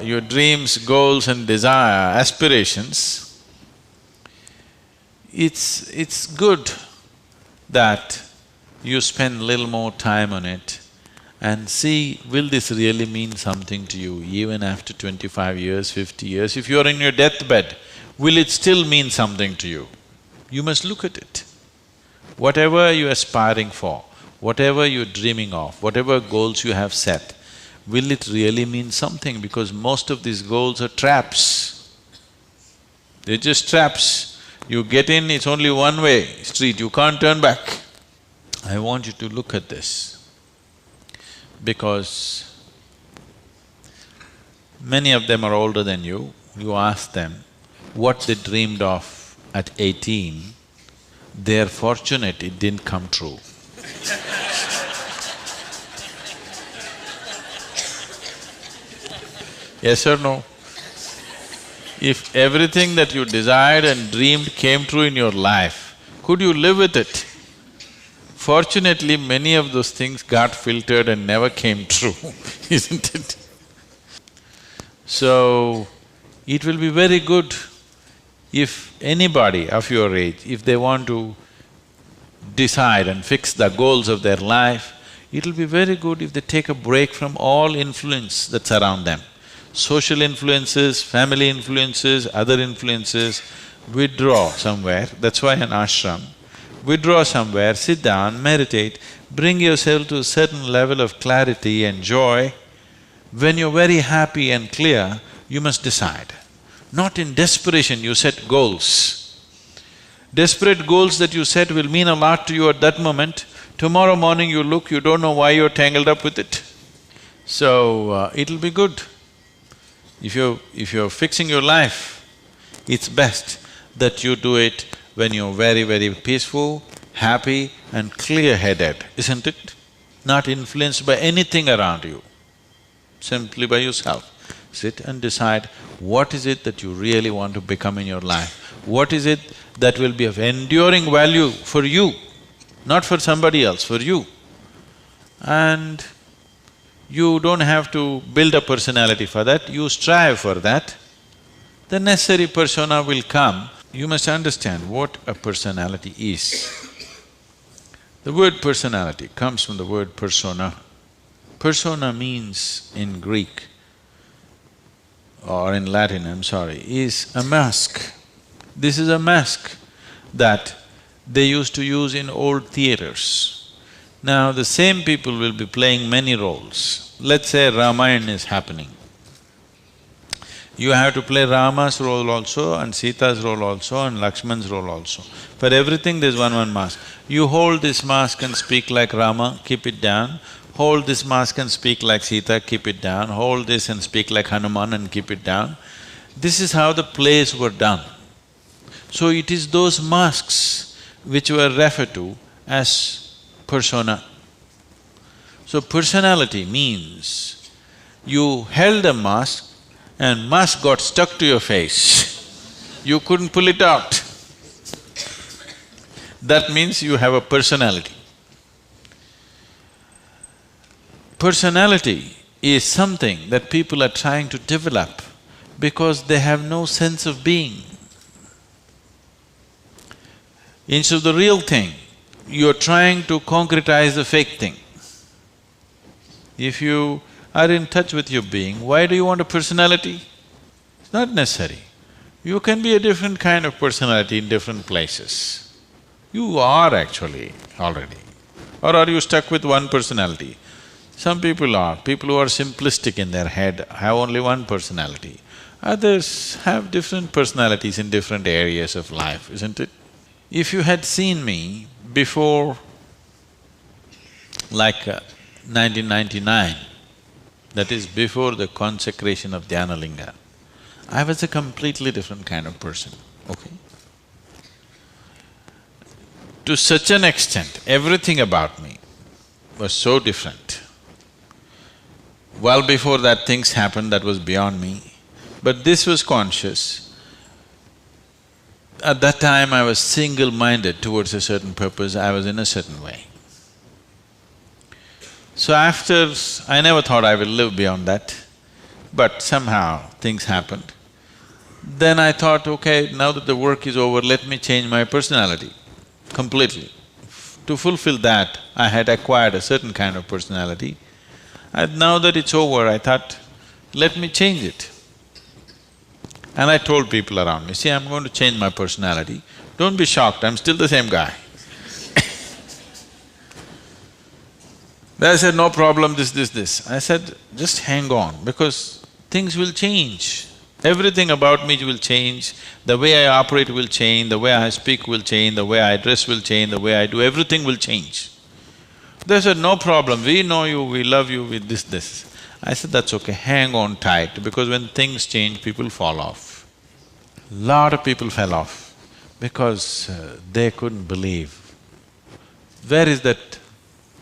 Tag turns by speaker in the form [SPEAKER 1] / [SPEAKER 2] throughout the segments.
[SPEAKER 1] your dreams, goals and desire, aspirations, it's good that you spend little more time on it and see, will this really mean something to you even after 25 years, 50 years? If you're in your deathbed, will it still mean something to you? You must look at it. Whatever you're aspiring for, whatever you're dreaming of, whatever goals you have set, will it really mean something? Because most of these goals are traps. They're just traps. You get in, it's only one-way street, you can't turn back. I want you to look at this, because many of them are older than you. You ask them what they dreamed of at 18, they're fortunate it didn't come true. Yes or no? If everything that you desired and dreamed came true in your life, could you live with it? Fortunately, many of those things got filtered and never came true, isn't it? So, it will be very good if anybody of your age, if they want to decide and fix the goals of their life, it'll be very good if they take a break from all influence that's around them. Social influences, family influences, other influences, withdraw somewhere, that's why an ashram. Withdraw somewhere, sit down, meditate, bring yourself to a certain level of clarity and joy. When you're very happy and clear, you must decide. Not in desperation you set goals. Desperate goals that you set will mean a lot to you at that moment. Tomorrow morning you look, you don't know why you're tangled up with it. So, it'll be good. If you're fixing your life, it's best that you do it when you're very, very peaceful, happy and clear-headed, isn't it? Not influenced by anything around you, simply by yourself. Sit and decide what is it that you really want to become in your life. What is it that will be of enduring value for you, not for somebody else, for you. And you don't have to build a personality for that, you strive for that. The necessary persona will come. You must understand what a personality is. The word personality comes from the word persona. Persona means in Greek or in Latin, I'm sorry, is a mask. This is a mask that they used to use in old theaters. Now the same people will be playing many roles. Let's say Ramayana is happening. You have to play Rama's role also and Sita's role also and Lakshman's role also. For everything there's one mask. You hold this mask and speak like Rama, keep it down. Hold this mask and speak like Sita, keep it down. Hold this and speak like Hanuman and keep it down. This is how the plays were done. So it is those masks which were referred to as persona. So personality means you held a mask and mask got stuck to your face, you couldn't pull it out. That means you have a personality. Personality is something that people are trying to develop because they have no sense of being. Instead of the real thing, you're trying to concretize the fake thing. If you are in touch with your being, why do you want a personality? It's not necessary. You can be a different kind of personality in different places. You are actually already. Or are you stuck with one personality? Some people are. People who are simplistic in their head have only one personality. Others have different personalities in different areas of life, isn't it? If you had seen me before like 1999, that is before the consecration of Dhyanalinga, I was a completely different kind of person, okay? To such an extent, everything about me was so different. Well before that things happened that was beyond me, but this was conscious. At that time I was single-minded towards a certain purpose, I was in a certain way. So after… I never thought I will live beyond that. but somehow things happened. Then I thought, okay, now that the work is over, let me change my personality completely. To fulfill that, I had acquired a certain kind of personality. And now that it's over, I thought, let me change it. And I told people around me, see, I'm going to change my personality. Don't be shocked, I'm still the same guy. They said, no problem, this. I said, just hang on, because things will change. Everything about me will change, the way I operate will change, the way I speak will change, the way I dress will change, the way I do, everything will change. They said, no problem, we know you, we love you with this. I said, that's okay, hang on tight, because when things change, people fall off. Lot of people fell off because they couldn't believe. Where is that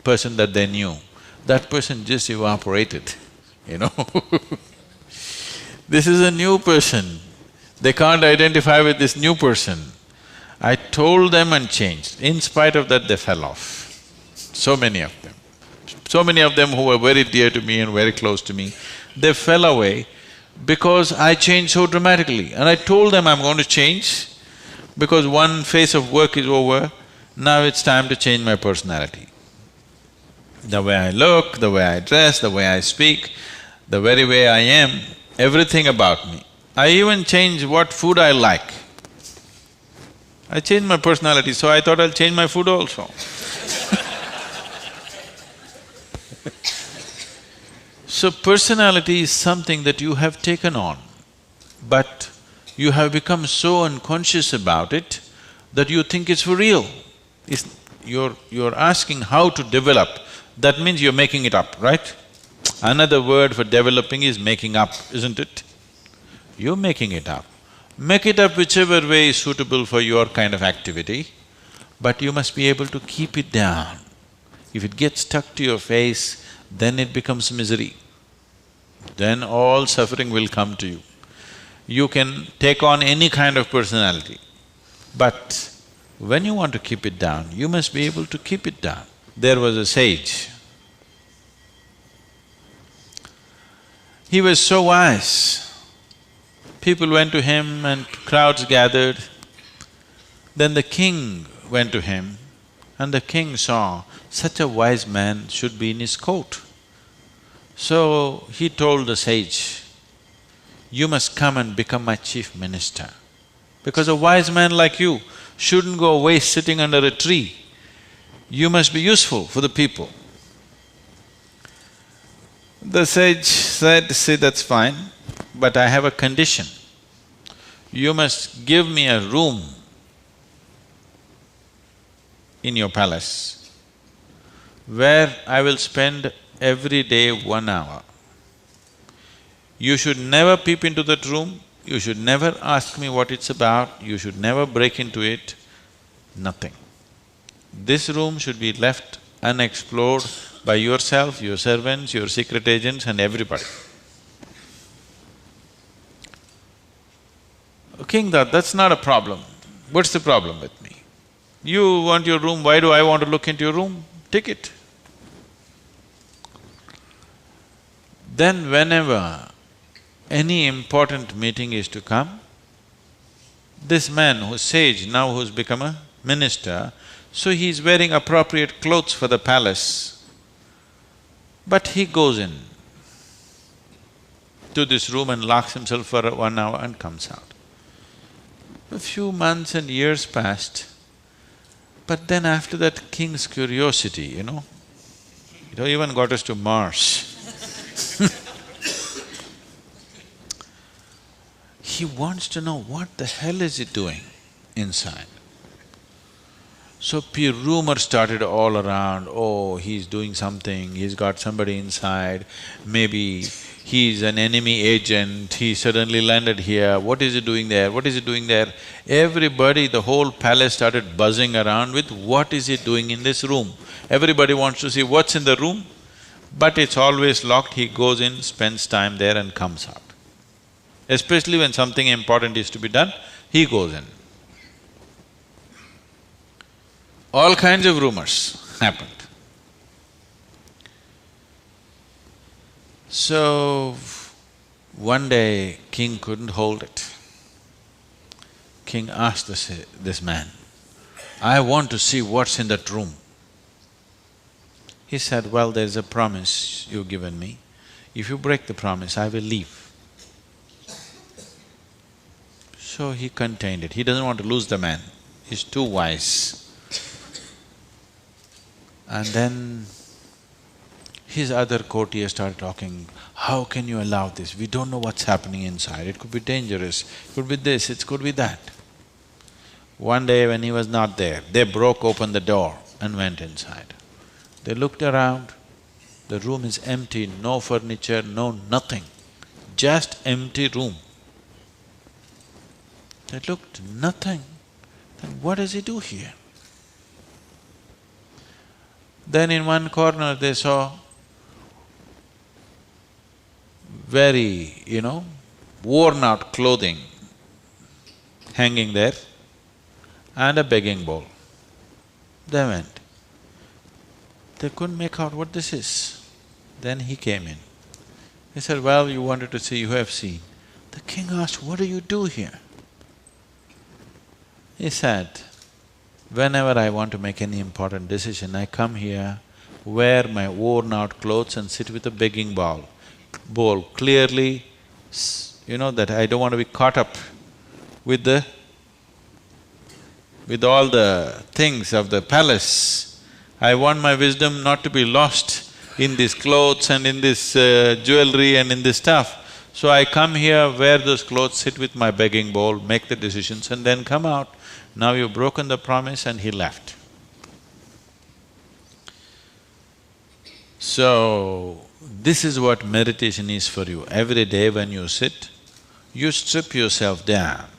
[SPEAKER 1] person that they knew? That person just evaporated, you know This is a new person, they can't identify with this new person. I told them and changed. In spite of that, they fell off. So many of them. So many of them who were very dear to me and very close to me, they fell away because I changed so dramatically. And I told them I'm going to change because one phase of work is over, now it's time to change my personality. The way I look, the way I dress, the way I speak, the very way I am, everything about me. I even changed what food I like. I changed my personality, so I thought I'll change my food also. So personality is something that you have taken on, but you have become so unconscious about it that you think it's for real. You're asking how to develop, that means you're making it up, right? Another word for developing is making up, isn't it? You're making it up. Make it up whichever way is suitable for your kind of activity, but you must be able to keep it down. If it gets stuck to your face, then it becomes misery. Then all suffering will come to you. You can take on any kind of personality, but when you want to keep it down, you must be able to keep it down. There was a sage. He was so wise. People went to him and crowds gathered. Then the king went to him and the king saw such a wise man should be in his court. So he told the sage, you must come and become my chief minister, because a wise man like you shouldn't go away sitting under a tree. You must be useful for the people. The sage said, see, that's fine, but I have a condition. You must give me a room in your palace where I will spend every day 1 hour. You should never peep into that room, you should never ask me what it's about, you should never break into it, nothing. This room should be left unexplored by yourself, your servants, your secret agents and everybody. King thought, that's not a problem. What's the problem with me? You want your room, why do I want to look into your room? Take it. Then whenever any important meeting is to come, this man who's sage, now who's become a minister, so he's wearing appropriate clothes for the palace, but he goes in to this room and locks himself for 1 hour and comes out. A few months and years passed, but then after that, king's curiosity, it even got us to Mars. He wants to know what the hell is he doing inside. So rumor started all around, oh, he's doing something, he's got somebody inside, maybe he's an enemy agent, he suddenly landed here, what is he doing there, what is he doing there? Everybody, the whole palace started buzzing around with what is he doing in this room. Everybody wants to see what's in the room, but it's always locked, he goes in, spends time there and comes out. Especially when something important is to be done, he goes in. All kinds of rumors happened. So, One day, king couldn't hold it. King asked this man, "I want to see what's in that room." He said, "Well, there's a promise you've given me. If you break the promise, I will leave." So he contained it. He doesn't want to lose the man. He's too wise. And then his other courtiers started talking, "How can you allow this? We don't know what's happening inside. It could be dangerous, it could be this, it could be that." One day when he was not there, they broke open the door and went inside. They looked around, the room is empty, no furniture, no nothing, just empty room. They looked, nothing. Then what does he do here? Then in one corner they saw very, worn out clothing hanging there and a begging bowl. They went. They couldn't make out what this is. Then he came in. He said, "Well, you wanted to see, you have seen." The king asked, "What do you do here?" He said, "Whenever I want to make any important decision, I come here, wear my worn-out clothes and sit with a begging bowl clearly, that I don't want to be caught up with all the things of the palace. I want my wisdom not to be lost in these clothes and in this jewelry and in this stuff. So I come here, wear those clothes, sit with my begging bowl, make the decisions and then come out. Now you've broken the promise," and he left. So, this is what meditation is for you. Every day when you sit, you strip yourself down.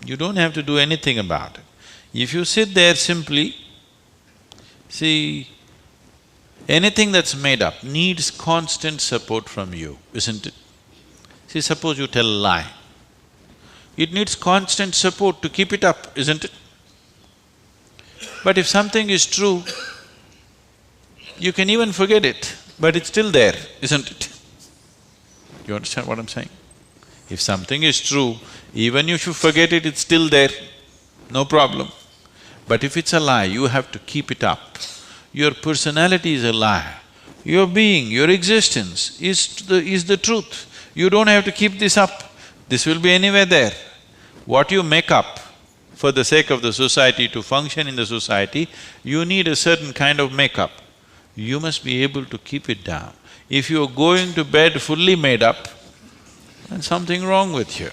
[SPEAKER 1] You don't have to do anything about it. If you sit there simply, see, anything that's made up needs constant support from you, isn't it? See, suppose you tell a lie. It needs constant support to keep it up, isn't it? But if something is true, you can even forget it, but it's still there, isn't it? You understand what I'm saying? If something is true, even if you forget it, it's still there, no problem. But if it's a lie, you have to keep it up. Your personality is a lie. Your being, your existence is the truth. You don't have to keep this up. This will be anywhere there. What you make up for the sake of the society, to function in the society, you need a certain kind of makeup. You must be able to keep it down. If you're going to bed fully made up, then something wrong with you.